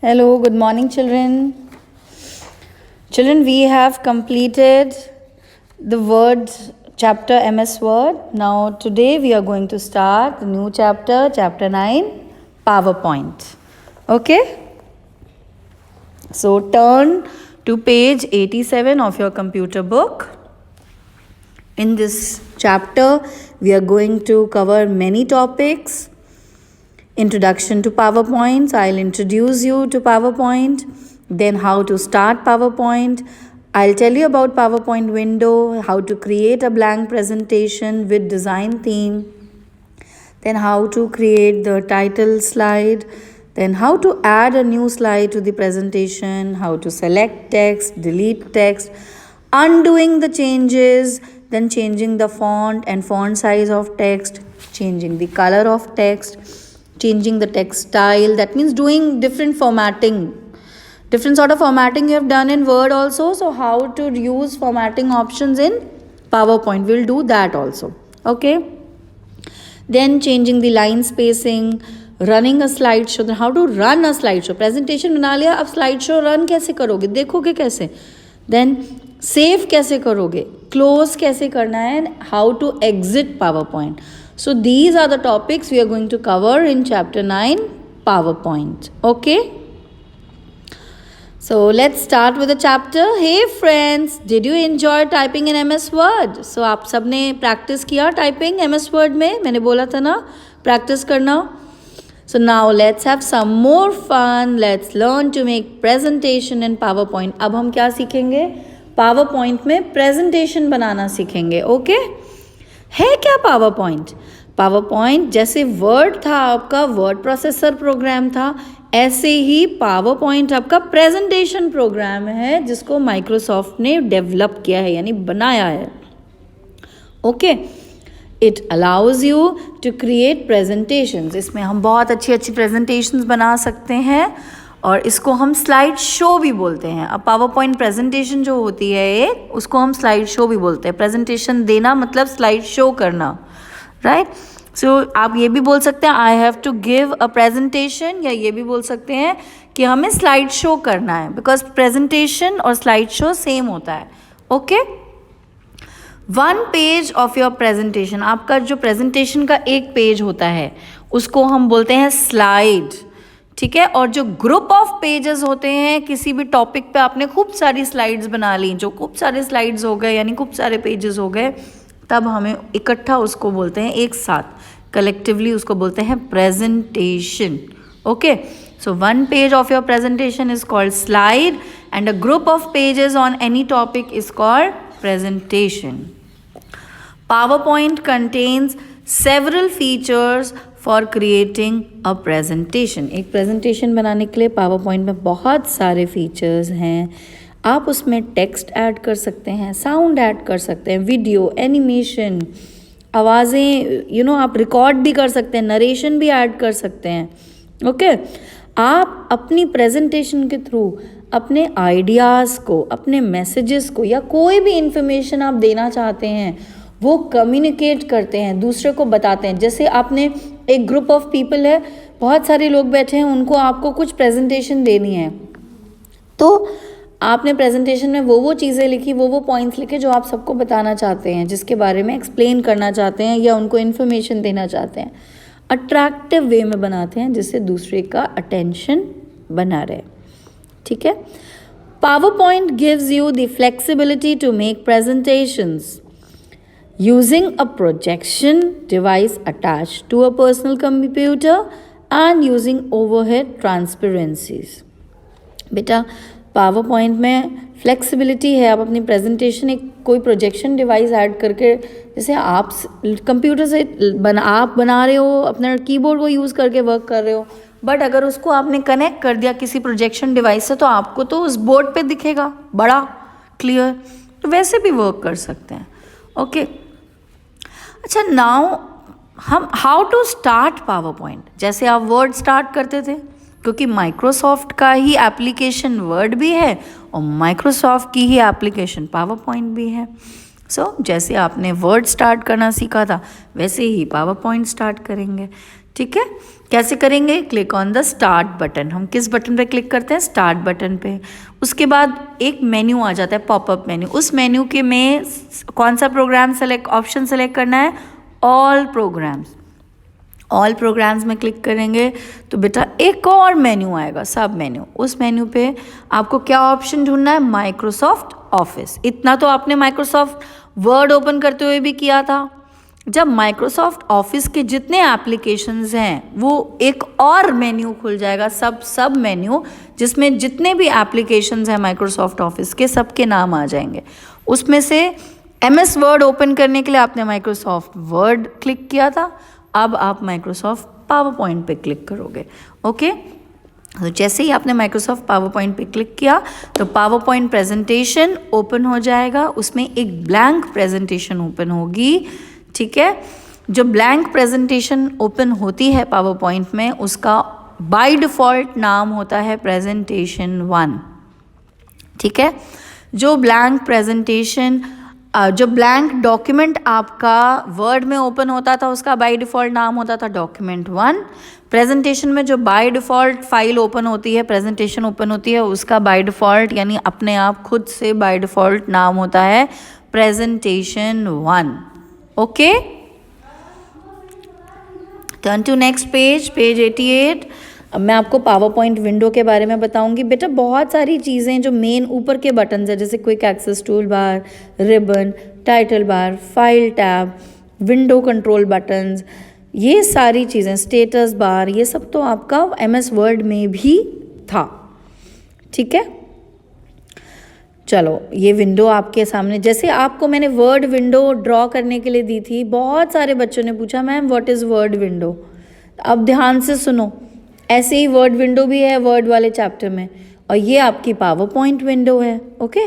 Hello, good morning, children. Children, we have completed the word chapter MS Word. Now, today we are going to start the new chapter, chapter 9, PowerPoint. Okay? So, turn to page 87 of your computer book. In this chapter, we are going to cover many topics. Introduction to PowerPoint. I'll introduce you to PowerPoint. Then how to start PowerPoint. I'll tell you about PowerPoint window, how to create a blank presentation with design theme. Then how to create the title slide. Then how to add a new slide to the presentation, how to select text, delete text, undoing the changes, then changing the font and font size of text, changing the color of text, changing the text style. That means doing different formatting. Different sort of formatting you have done in Word also. So how to use formatting options in PowerPoint. We'll do that also. Okay. Then changing the line spacing, running a slideshow. Then how to run a slideshow. Presentation बना लिया, अब slideshow run कैसे करोगे, देखोगे कैसे. Then save कैसे करोगे, close कैसे करना है, and how to exit PowerPoint. So these are the topics we are going to cover in chapter 9, PowerPoint. Okay. So let's start with the chapter. Hey friends, did you enjoy typing in MS Word? So आप सबने practice किया typing MS Word में, मैंने बोला था ना practice करना. So now let's have some more fun. Let's learn to make presentation in PowerPoint. अब हम क्या सीखेंगे? PowerPoint में presentation बनाना सीखेंगे. Okay? है क्या PowerPoint? PowerPoint जैसे Word था आपका वर्ड प्रोसेसर प्रोग्राम था, ऐसे ही PowerPoint आपका प्रेजेंटेशन प्रोग्राम है जिसको माइक्रोसॉफ्ट ने डेवलप किया है यानी बनाया है. Okay. It allows you to create presentations. इसमें हम बहुत अच्छी अच्छी प्रेजेंटेशंस बना सकते हैं और इसको हम स्लाइड शो भी बोलते हैं. अब पावरपॉइंट प्रेजेंटेशन जो होती है एक, उसको हम स्लाइड शो भी बोलते हैं. प्रेजेंटेशन देना मतलब स्लाइड शो करना, राइट. सो आप ये भी बोल सकते हैं I have to give a presentation, या ये भी बोल सकते हैं कि हमें स्लाइड शो करना है, बिकॉज प्रेजेंटेशन और स्लाइड शो सेम होता है. Okay. 1 page of your presentation, आपका जो प्रेजेंटेशन का एक पेज होता है उसको हम बोलते हैं स्लाइड. ठीक है. और जो ग्रुप ऑफ पेजेस होते हैं, किसी भी टॉपिक पे आपने खूब सारी स्लाइड्स बना ली, जो खूब सारे स्लाइड्स हो गए यानी खूब सारे पेजेस हो गए, तब हमें इकट्ठा उसको बोलते हैं एक साथ, कलेक्टिवली उसको बोलते हैं presentation. Okay. So 1 page of your presentation is called slide and a group of pages on any topic is called presentation. PowerPoint contains several features for creating a presentation. एक presentation बनाने के लिए PowerPoint में बहुत सारे features हैं. आप उसमें टेक्स्ट ऐड कर सकते हैं, साउंड ऐड कर सकते हैं, वीडियो, एनिमेशन, आवाज़ें आप रिकॉर्ड भी कर सकते हैं, नरेशन भी ऐड कर सकते हैं. ओके. आप अपनी प्रेजेंटेशन के थ्रू अपने आइडियाज़ को, अपने मैसेजेस को, या कोई भी इंफॉर्मेशन आप देना चाहते हैं वो कम्युनिकेट करते हैं, दूसरे को बताते हैं. जैसे आपने एक ग्रुप ऑफ पीपल है, बहुत सारे लोग बैठे हैं, उनको आपको कुछ प्रेजेंटेशन देनी है, तो आपने प्रेजेंटेशन में वो चीज़ें लिखी, वो पॉइंट्स लिखे जो आप सबको बताना चाहते हैं, जिसके बारे में एक्सप्लेन करना चाहते हैं या उनको इन्फॉर्मेशन देना चाहते हैं. अट्रैक्टिव वे में बनाते हैं जिससे दूसरे का अटेंशन बना रहे. ठीक है. PowerPoint gives you the flexibility to make presentations using a projection device attached to a personal computer and using overhead transparencies. बेटा PowerPoint में फ्लेक्सिबिलिटी है. आप अपनी प्रेजेंटेशन एक कोई प्रोजेक्शन डिवाइस ऐड करके, जैसे आप कंप्यूटर से आप बना रहे हो, अपना कीबोर्ड को यूज़ करके वर्क कर रहे हो, बट अगर उसको आपने कनेक्ट कर दिया किसी प्रोजेक्शन डिवाइस से, तो आपको तो उस बोर्ड पे दिखेगा बड़ा क्लियर. तो वैसे भी वर्क कर सकते हैं. ओके. अच्छा, नाउ हम हाउ टू स्टार्ट PowerPoint. जैसे आप वर्ड स्टार्ट करते थे, क्योंकि माइक्रोसॉफ्ट का ही एप्लीकेशन वर्ड भी है और माइक्रोसॉफ्ट की ही एप्लीकेशन PowerPoint भी है. सो जैसे आपने वर्ड स्टार्ट करना सीखा था, वैसे ही PowerPoint स्टार्ट करेंगे. ठीक है. कैसे करेंगे? Click on the start button. हम किस बटन पे क्लिक करते हैं? स्टार्ट बटन पे। उसके बाद एक मेन्यू आ जाता है, पॉपअप मेन्यू। उस मेन्यू के में कौन सा प्रोग्राम ऑप्शन सेलेक्ट करना है? All programmes. ऑल प्रोग्राम्स में क्लिक करेंगे तो बेटा एक और मेन्यू आएगा, सब मेन्यू। उस मेन्यू पे आपको क्या ऑप्शन ढूंढना है? Microsoft office. इतना तो आपने माइक्रोसॉफ्ट वर्ड ओपन करते हुए भी किया था। जब माइक्रोसॉफ्ट ऑफिस के जितने एप्लीकेशंस हैं वो एक और मेन्यू खुल जाएगा, सब मेन्यू, जिसमें जितने भी एप्लीकेशंस हैं माइक्रोसॉफ्ट ऑफिस के, सबके नाम आ जाएंगे। उसमें से एमएस वर्ड ओपन करने के लिए आपने माइक्रोसॉफ्ट वर्ड क्लिक किया था, अब आप माइक्रोसॉफ्ट पावर पॉइंट पे क्लिक करोगे। ओके, तो जैसे ही आपने माइक्रोसॉफ्ट पावर पॉइंट पे क्लिक किया तो पावर पॉइंट प्रेजेंटेशन ओपन हो जाएगा। उसमें एक ब्लैंक प्रेजेंटेशन ओपन होगी, ठीक है। जो ब्लैंक प्रेजेंटेशन ओपन होती है पावर पॉइंट में, उसका बाय डिफ़ॉल्ट नाम होता है प्रेजेंटेशन 1, ठीक है। जो ब्लैंक डॉक्यूमेंट आपका वर्ड में ओपन होता था उसका बाय डिफ़ॉल्ट नाम होता था डॉक्यूमेंट 1। प्रेजेंटेशन में जो बाय डिफ़ॉल्ट फाइल ओपन होती है, प्रेजेंटेशन ओपन होती है, उसका बाय डिफ़ॉल्ट यानी अपने आप खुद से बाय डिफ़ॉल्ट नाम होता है presentation 1। Okay, turn to next page, page 88। अब मैं आपको पावर पॉइंट विंडो के बारे में बताऊंगी। बेटा बहुत सारी चीज़ें जो मेन ऊपर के बटन्स हैं, जैसे quick access tool bar, ribbon, title bar, file tab, window control buttons, ये सारी चीज़ें, स्टेटस बार, ये सब तो आपका एमएस वर्ड में भी था, ठीक है। चलो, ये विंडो आपके सामने, जैसे आपको मैंने वर्ड विंडो ड्रॉ करने के लिए दी थी, बहुत सारे बच्चों ने पूछा ma'am what is word window. अब ध्यान से सुनो, ऐसे ही वर्ड विंडो भी है वर्ड वाले चैप्टर में, और ये आपकी पावर पॉइंट विंडो है। ओके,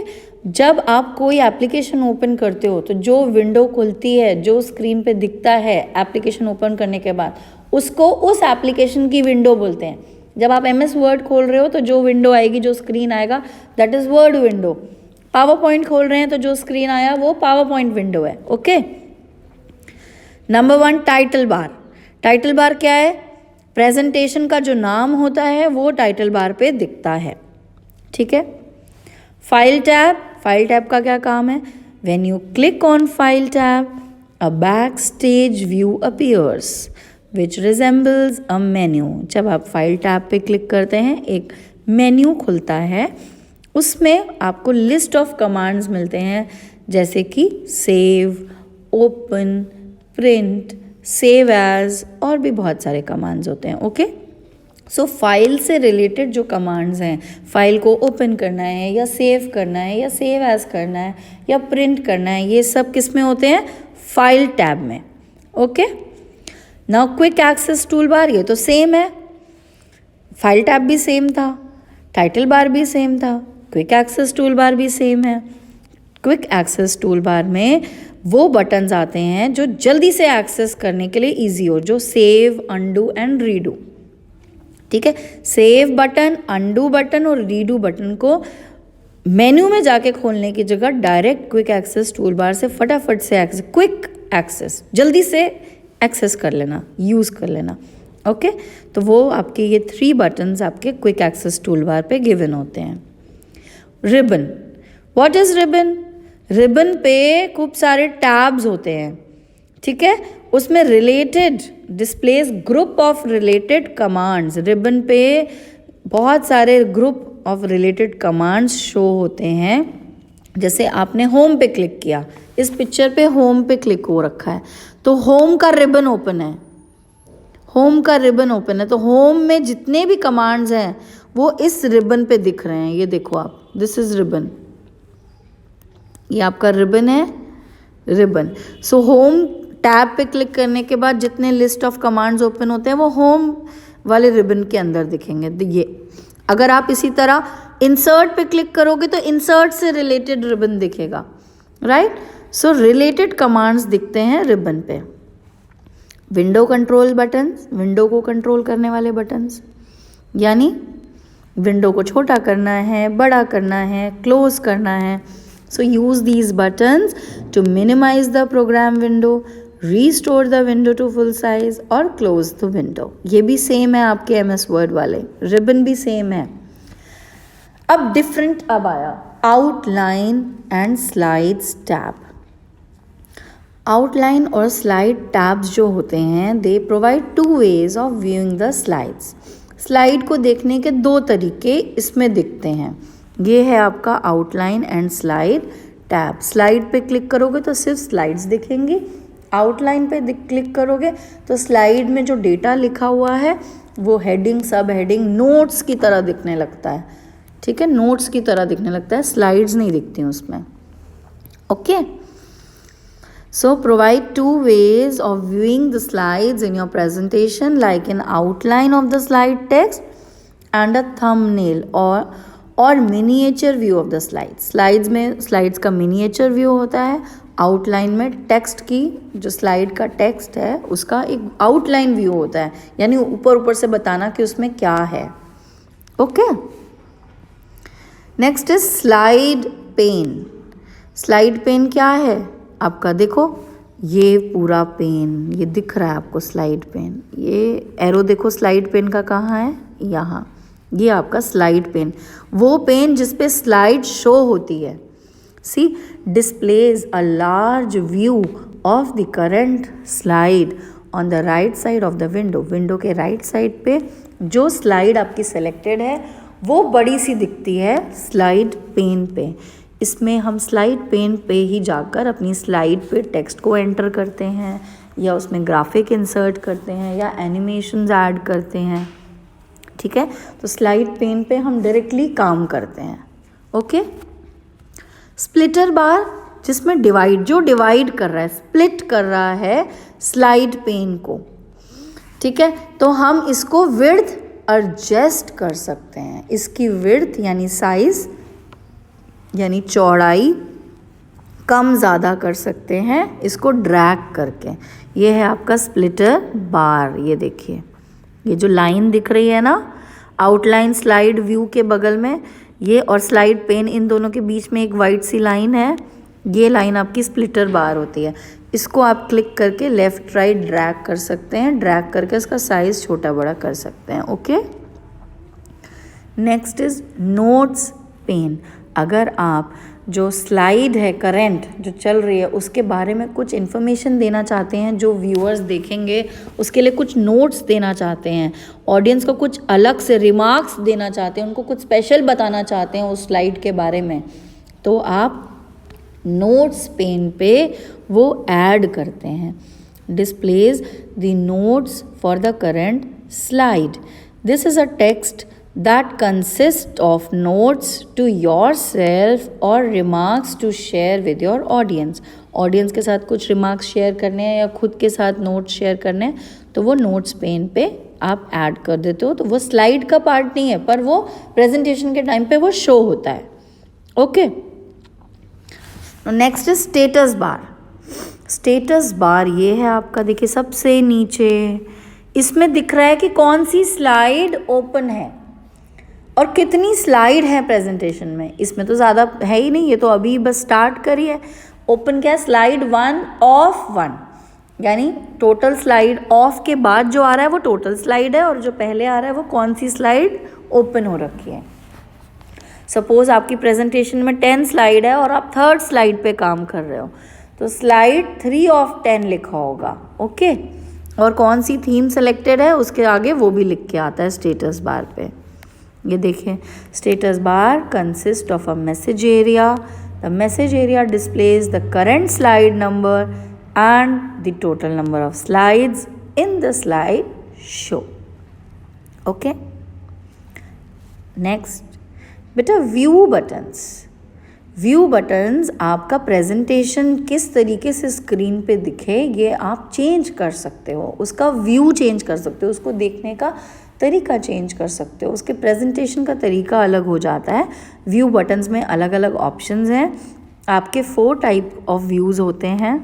जब आप कोई एप्लीकेशन ओपन करते हो तो जो विंडो खुलती है, जो स्क्रीन पे दिखता है एप्लीकेशन ओपन करने के बाद, उसको उस एप्लीकेशन की विंडो बोलते हैं। जब आप एमएस वर्ड खोल रहे हो तो जो विंडो आएगी, जो स्क्रीन आएगा, that is word window. Power point खोल रहे हैं तो जो स्क्रीन आया वो पावर पॉइंट विंडो है। Okay, number 1 title bar. Title bar क्या है? प्रेजेंटेशन का जो नाम होता है वो टाइटल बार पे दिखता है, ठीक है। फाइल टैब, फाइल टैब का क्या काम है? When you click on file tab, a back stage view appears which resembles a menu. जब आप फाइल टैब पे क्लिक करते हैं एक मेन्यू खुलता है, उसमें आपको लिस्ट ऑफ कमांड्स मिलते हैं, जैसे कि save, open, print, save as, और भी बहुत सारे कमांड्स होते हैं। ओके, सो फाइल से रिलेटेड जो कमांड्स हैं, फाइल को ओपन करना है या सेव करना है या सेव एज करना है या प्रिंट करना है, ये सब किस में होते हैं? फाइल टैब में। Okay, now quick access tool bar, ये तो सेम है, फाइल टैब भी सेम था, टाइटल बार भी सेम था, क्विक एक्सेस टूल बार भी सेम है। क्विक एक्सेस टूल बार में वो बटन्स आते हैं जो जल्दी से एक्सेस करने के लिए इजी हो, जो सेव, अंडू एंड रीडू, ठीक है। सेव बटन, अंडू बटन और रीडू बटन को मेन्यू में जाके खोलने की जगह direct quick access tool bar से फटाफट से एक्सेस, क्विक एक्सेस, जल्दी से एक्सेस कर लेना, यूज़ कर लेना। ओके, तो वो आपके ये 3 बटन्स आपके क्विक एक्सेस टूल बार पे गिवन होते हैं। Ribbon, what is ribbon? Ribbon पे खूब सारे टैब्स होते हैं, ठीक है। उसमें related displace group of related commands. Ribbon पे बहुत सारे group of related commands show होते हैं। जैसे आपने होम पे क्लिक किया, इस पिक्चर पे होम पे क्लिक हो रखा है, तो होम का रिबन ओपन है, होम का रिबन ओपन है, तो होम में जितने भी कमांड्स हैं वो इस रिबन पे दिख रहे हैं। ये देखो आप, दिस इज रिबन, ये आपका रिबन है, रिबन। सो होम टैब पे क्लिक करने के बाद जितने लिस्ट ऑफ कमांड्स ओपन होते हैं वो होम वाले रिबन के अंदर दिखेंगे। ये अगर आप इसी तरह इंसर्ट पे क्लिक करोगे तो इंसर्ट से रिलेटेड रिबन दिखेगा, राइट। सो रिलेटेड कमांड्स दिखते हैं रिबन पे। विंडो कंट्रोल बटन्स, विंडो को कंट्रोल करने वाले बटन्स, यानी विंडो को छोटा करना है, बड़ा करना है, क्लोज करना है। So use these buttons to minimize the program window, restore the window to full size और क्लोज द विंडो। ये भी सेम है आपके MS वर्ड वाले, रिबन भी सेम है। अब डिफरेंट अब आया outline and slides tab. Outline और स्लाइड टैब्स जो होते हैं they provide 2 ways of viewing the slides. Slide को देखने के 2 तरीके इसमें दिखते हैं। ये है आपका outline and slide tab. Slide पे क्लिक करोगे तो सिर्फ स्लाइड्स दिखेंगी, आउटलाइन पे क्लिक करोगे तो स्लाइड में जो डेटा लिखा हुआ है वो हेडिंग, सब हेडिंग, नोट्स की तरह दिखने लगता है। ठीक है, नोट्स की तरह दिखने लगता है, स्लाइड्स नहीं दिखती उसमें। Okay, so provide 2 ways of viewing the slides in your presentation, like an outline of the slide text and a thumbnail और miniature view of the slides. Slides में स्लाइड्स का मिनिएचर व्यू होता है, outline में text की जो slide का text है उसका एक आउटलाइन व्यू होता है, यानी ऊपर ऊपर से बताना कि उसमें क्या है। Okay, next is slide pane. Slide pane क्या है आपका, देखो ये पूरा पेन, ये दिख रहा है आपको स्लाइड पेन, ये एरो देखो स्लाइड पेन का कहाँ है, यहाँ, ये आपका स्लाइड पेन, वो पेन जिसपे स्लाइड शो होती है। C displays a large view of the current slide on the right side of the window. Window के राइट साइड पे जो स्लाइड आपकी सेलेक्टेड है वो बड़ी सी दिखती है स्लाइड पेन पे। इसमें हम स्लाइड पेन पे ही जाकर अपनी स्लाइड पे टेक्स्ट को एंटर करते हैं, या उसमें ग्राफिक इंसर्ट करते हैं, या एनिमेशंस ऐड करते हैं। ठीक है, तो स्लाइड पेन पे हम डायरेक्टली काम करते हैं। ओके, स्प्लिटर बार जिसमें डिवाइड कर रहा है, स्प्लिट कर रहा है स्लाइड पेन को। ठीक है, तो हम इसको विड्थ एडजस्ट कर सकते हैं। इसकी विड्थ यानी साइज यानी चौड़ाई कम ज़्यादा कर सकते हैं इसको ड्रैग करके। ये है आपका स्प्लिटर बार। ये देखिए, ये जो लाइन दिख रही है ना आउटलाइन स्लाइड व्यू के बगल में, ये और स्लाइड पेन, इन दोनों के बीच में एक वाइट सी लाइन है, ये लाइन आपकी स्प्लिटर बार होती है। इसको आप क्लिक करके लेफ़्ट राइट ड्रैग कर सकते हैं, ड्रैग करके इसका साइज़ छोटा बड़ा कर सकते हैं। Okay, next is notes pane. अगर आप जो स्लाइड है करंट जो चल रही है उसके बारे में कुछ इन्फॉर्मेशन देना चाहते हैं, जो व्यूअर्स देखेंगे उसके लिए कुछ नोट्स देना चाहते हैं, ऑडियंस को कुछ अलग से रिमार्क्स देना चाहते हैं, उनको कुछ स्पेशल बताना चाहते हैं उस स्लाइड के बारे में, तो आप नोट्स पेन पे वो ऐड करते हैं। Displays the notes for the current slide. This is a text that consists of notes to yourself or remarks to share with your audience। Audience के साथ कुछ रिमार्क्स शेयर करने हैं या खुद के साथ नोट्स शेयर करने हैं तो वो नोट्स पेन पे आप ऐड कर देते हो। तो वो स्लाइड का पार्ट नहीं है पर वो प्रेजेंटेशन के टाइम पे वो शो होता है। Okay, next is status bar. Status bar ये है आपका, देखिए सबसे नीचे इसमें दिख रहा है कि कौन सी स्लाइड ओपन है और कितनी स्लाइड है प्रेजेंटेशन में। इसमें तो ज़्यादा है ही नहीं, ये तो अभी बस स्टार्ट करी है। ओपन क्या है, स्लाइड 1 ऑफ 1, यानी टोटल स्लाइड ऑफ के बाद जो आ रहा है वो टोटल स्लाइड है और जो पहले आ रहा है वो कौन सी स्लाइड ओपन हो रखी है। सपोज आपकी प्रेजेंटेशन में 10 स्लाइड है और आप 3rd स्लाइड पे काम कर रहे हो तो स्लाइड 3 ऑफ 10 लिखा होगा। ओके, और कौन सी थीम सेलेक्टेड है उसके आगे वो भी लिख के आता है स्टेटस बार पे। ये देखिए, status bar consist of a message area. The message area displays the current slide number and the total number of slides in the slide show. Okay, next बेटा व्यू बटन्स। व्यू बटन्स आपका presentation किस तरीके से screen पे दिखे ये आप change कर सकते हो, उसका व्यू चेंज कर सकते हो, उसको देखने का तरीका चेंज कर सकते हो, उसके प्रेजेंटेशन का तरीका अलग हो जाता है। व्यू बटन्स में अलग अलग ऑप्शंस हैं। आपके 4 टाइप ऑफ व्यूज़ होते हैं।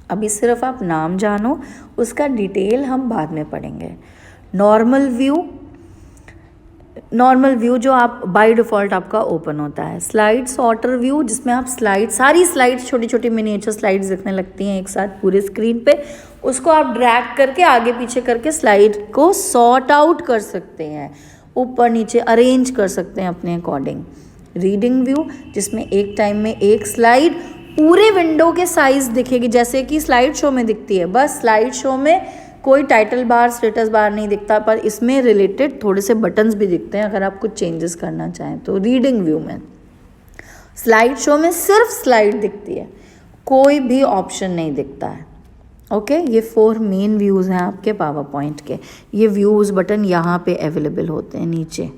अभी सिर्फ आप नाम जानो, उसका डिटेल हम बाद में पढ़ेंगे। नॉर्मल व्यू, नॉर्मल व्यू जो आप बाय डिफ़ॉल्ट आपका ओपन होता है। स्लाइड सॉर्टर व्यू जिसमें आप सारी स्लाइड्स छोटी छोटी मिनिएचर स्लाइड्स दिखने लगती हैं एक साथ पूरे स्क्रीन पे, उसको आप ड्रैग करके आगे पीछे करके स्लाइड को सॉर्ट आउट कर सकते हैं, ऊपर नीचे अरेंज कर सकते हैं अपने अकॉर्डिंग। रीडिंग व्यू जिसमें एक टाइम में एक स्लाइड पूरे विंडो के साइज़ दिखेगी, जैसे कि स्लाइड शो में दिखती है, बस स्लाइड शो में कोई टाइटल बार स्टेटस बार नहीं दिखता, पर इसमें रिलेटेड थोड़े से बटन्स भी दिखते हैं अगर आप कुछ चेंजेस करना चाहें तो। रीडिंग व्यू में स्लाइड शो में सिर्फ स्लाइड दिखती है, कोई भी ऑप्शन नहीं दिखता है। ओके, ये 4 मेन व्यूज़ हैं आपके पावर पॉइंट के। ये व्यूज़ बटन यहाँ पे अवेलेबल होते हैं नीचे।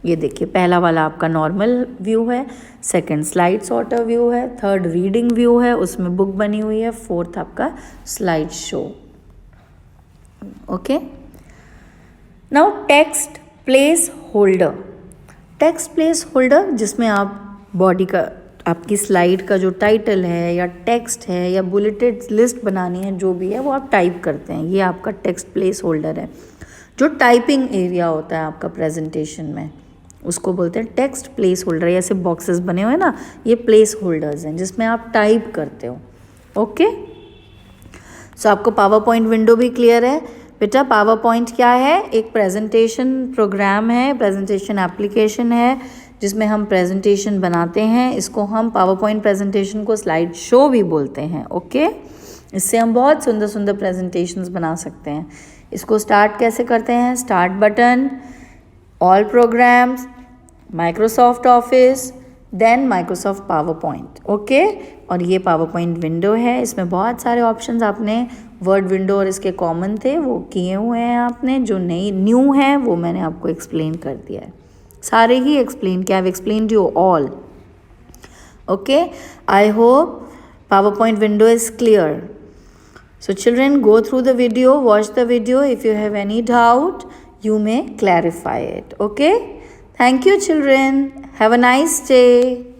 ये देखिए, पहला वाला आपका नॉर्मल व्यू है, सेकंड स्लाइड सॉर्टर व्यू है, थर्ड रीडिंग व्यू है, उसमें बुक बनी हुई है, फोर्थ आपका slide show. Okay, now text place holder. Text place holder जिसमें आप बॉडी का, आपकी स्लाइड का जो टाइटल है या टेक्स्ट है या बुलेटेड लिस्ट बनानी है, जो भी है वो आप टाइप करते हैं, ये आपका टेक्स्ट प्लेस होल्डर है। जो टाइपिंग एरिया होता है आपका प्रेजेंटेशन में, उसको बोलते हैं टेक्स्ट प्लेस होल्डर। ऐसे बॉक्सेस बने हुए हैं ना, ये प्लेस होल्डर्स हैं जिसमें आप टाइप करते हो। ओके, सो आपको पावर पॉइंट विंडो भी क्लियर है बेटा। पावर पॉइंट क्या है? एक प्रेजेंटेशन प्रोग्राम है, प्रेजेंटेशन एप्लीकेशन है जिसमें हम प्रेजेंटेशन बनाते हैं। इसको हम पावर पॉइंट प्रेजेंटेशन को स्लाइड शो भी बोलते हैं। ओके, इससे हम बहुत सुंदर सुंदर प्रेजेंटेशंस बना सकते हैं। इसको स्टार्ट कैसे करते हैं? Start button, all programs, Microsoft Office, then Microsoft PowerPoint. Okay, और ये पावर पॉइंट विंडो है, इसमें बहुत सारे ऑप्शंस आपने वर्ड विंडो और इसके कॉमन थे वो किए हुए हैं आपने, जो न्यू है वो मैंने आपको एक्सप्लेन कर दिया है, सारे ही एक्सप्लेन किया। I explain you all. Okay, I hope power point window is clear. So children, go through the video, watch the video. If you have any doubt, you may clarify it. Okay? Thank you children. Have a nice day.